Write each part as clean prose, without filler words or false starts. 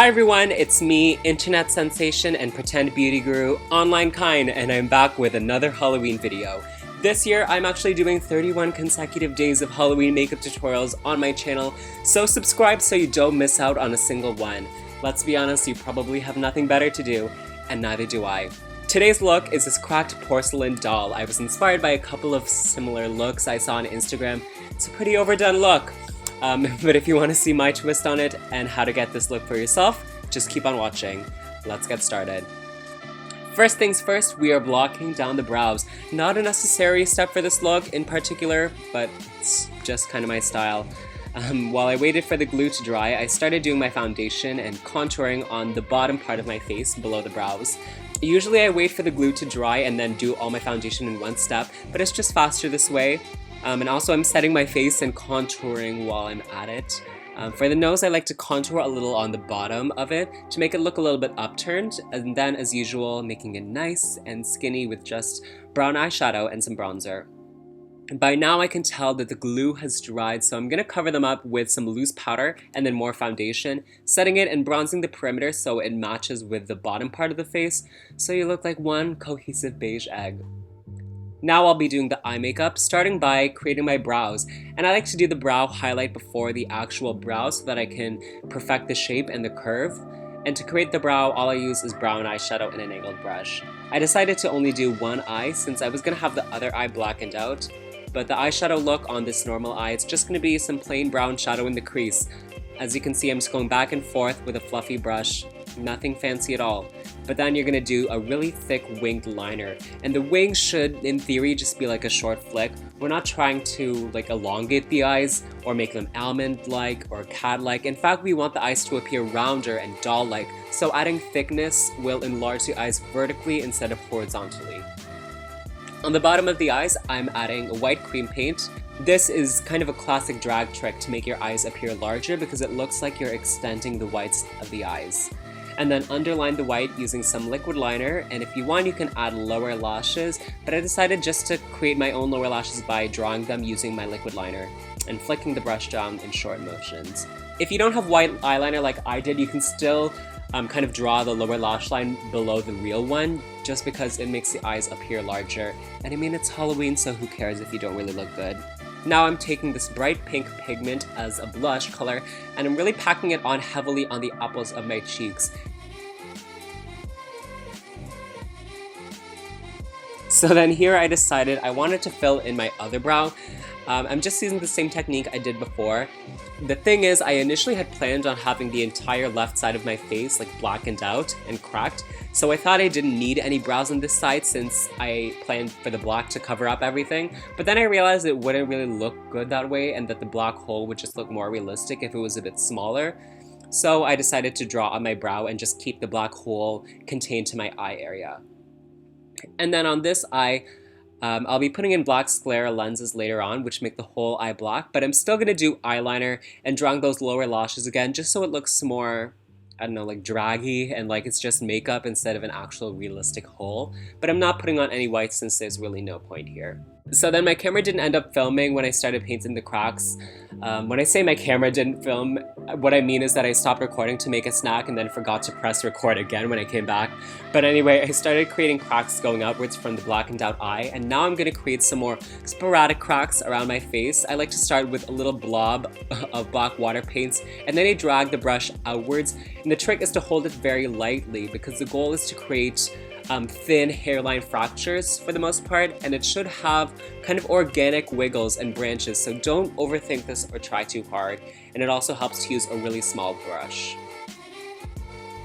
Hi everyone, it's me, internet sensation and pretend beauty guru, Online Kind, and I'm back with another Halloween video. This year, I'm actually doing 31 consecutive days of Halloween makeup tutorials on my channel, so subscribe so you don't miss out on a single one. Let's be honest, you probably have nothing better to do, and neither do I. Today's look is this cracked porcelain doll. I was inspired by a couple of similar looks I saw on Instagram. It's a pretty overdone look. But if you want to see my twist on it and how to get this look for yourself, just keep on watching. Let's get started. First things first, we are blocking down the brows. Not a necessary step for this look in particular, but it's just kind of my style. While I waited for the glue to dry, I started doing my foundation and contouring on the bottom part of my face below the brows. Usually I wait for the glue to dry and then do all my foundation in one step, but it's just faster this way. And also I'm setting my face and contouring while I'm at it. For the nose, I like to contour a little on the bottom of it to make it look a little bit upturned, and then as usual, making it nice and skinny with just brown eyeshadow and some bronzer. By now I can tell that the glue has dried, so I'm going to cover them up with some loose powder and then more foundation, setting it and bronzing the perimeter so it matches with the bottom part of the face, so you look like one cohesive beige egg. Now I'll be doing the eye makeup, starting by creating my brows, and I like to do the brow highlight before the actual brow so that I can perfect the shape and the curve. And to create the brow, all I use is brown eyeshadow and an angled brush. I decided to only do one eye since I was going to have the other eye blackened out, but the eyeshadow look on this normal eye, it's just going to be some plain brown shadow in the crease. As you can see, I'm just going back and forth with a fluffy brush, nothing fancy at all. But then you're going to do a really thick winged liner, and the wing should in theory just be like a short flick. We're not trying to like elongate the eyes or make them almond-like or cat-like. In fact, we want the eyes to appear rounder and doll-like, so adding thickness will enlarge the eyes vertically instead of horizontally. On the bottom of the eyes, I'm adding a white cream paint. This is kind of a classic drag trick to make your eyes appear larger because it looks like you're extending the whites of the eyes. And then underline the white using some liquid liner, and if you want you can add lower lashes, but I decided just to create my own lower lashes by drawing them using my liquid liner and flicking the brush down in short motions. If you don't have white eyeliner like I did, you can still kind of draw the lower lash line below the real one, just because it makes the eyes appear larger. And I mean, it's Halloween, so who cares if you don't really look good. Now I'm taking this bright pink pigment as a blush color, and I'm really packing it on heavily on the apples of my cheeks. So then here I decided I wanted to fill in my other brow. I'm just using the same technique I did before. The thing is, I initially had planned on having the entire left side of my face like blackened out and cracked, so I thought I didn't need any brows on this side since I planned for the black to cover up everything, but then I realized it wouldn't really look good that way and that the black hole would just look more realistic if it was a bit smaller. So I decided to draw on my brow and just keep the black hole contained to my eye area. And then on this eye, I'll be putting in black Sclera lenses later on, which make the whole eye black, but I'm still going to do eyeliner and drawing those lower lashes again, just so it looks more, I don't know, like draggy and like it's just makeup instead of an actual realistic hole. But I'm not putting on any white since there's really no point here. So then my camera didn't end up filming when I started painting the cracks. When I say my camera didn't film, what I mean is that I stopped recording to make a snack and then forgot to press record again when I came back. But anyway, I started creating cracks going outwards from the blackened out eye, and now I'm going to create some more sporadic cracks around my face. I like to start with a little blob of black water paints, and then I drag the brush outwards. And the trick is to hold it very lightly because the goal is to create thin hairline fractures for the most part, and it should have kind of organic wiggles and branches, so don't overthink this or try too hard, and it also helps to use a really small brush.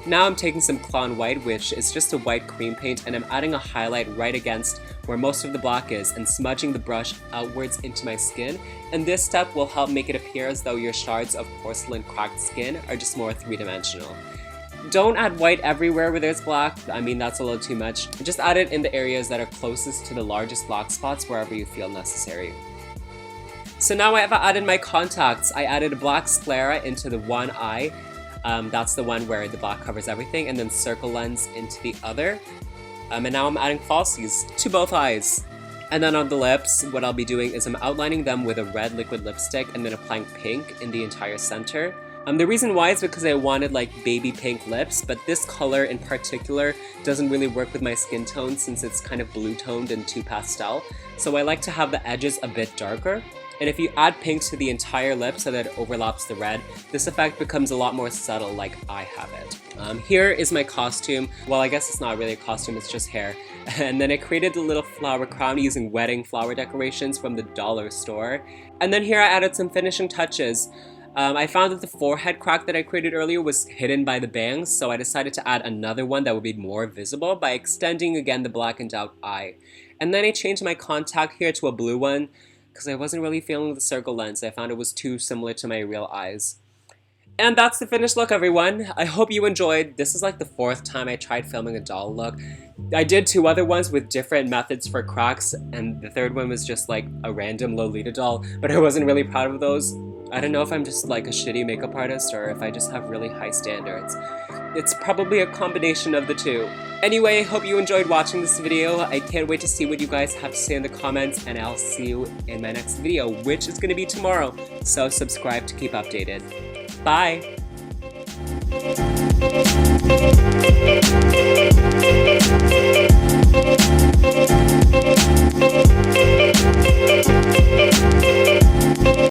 Now I'm taking some Clown White, which is just a white cream paint, and I'm adding a highlight right against where most of the black is and smudging the brush outwards into my skin, and this step will help make it appear as though your shards of porcelain cracked skin are just more three-dimensional. Don't add white everywhere where there's black. I mean, that's a little too much. Just add it in the areas that are closest to the largest black spots wherever you feel necessary. So now I've added my contacts. I added a black Sclera into the one eye. That's the one where the black covers everything, and then circle lens into the other. And now I'm adding falsies to both eyes. And then on the lips, what I'll be doing is I'm outlining them with a red liquid lipstick and then applying pink in the entire center. The reason why is because I wanted like baby pink lips, but this color in particular doesn't really work with my skin tone since it's kind of blue toned and too pastel. So I like to have the edges a bit darker. And if you add pink to the entire lip so that it overlaps the red, this effect becomes a lot more subtle like I have it. Here is my costume. Well, I guess it's not really a costume, it's just hair. And then I created the little flower crown using wedding flower decorations from the dollar store. And then here I added some finishing touches. I found that the forehead crack that I created earlier was hidden by the bangs, so I decided to add another one that would be more visible by extending again the blackened out eye. And then I changed my contact here to a blue one, because I wasn't really feeling the circle lens. I found it was too similar to my real eyes. And that's the finished look, everyone. I hope you enjoyed. This is like the 4th time I tried filming a doll look. I did 2 other ones with different methods for cracks, and the 3rd one was just like a random Lolita doll, but I wasn't really proud of those. I don't know if I'm just like a shitty makeup artist or if I just have really high standards. It's probably a combination of the two. Anyway, hope you enjoyed watching this video. I can't wait to see what you guys have to say in the comments, and I'll see you in my next video, which is going to be tomorrow. So subscribe to keep updated. Bye!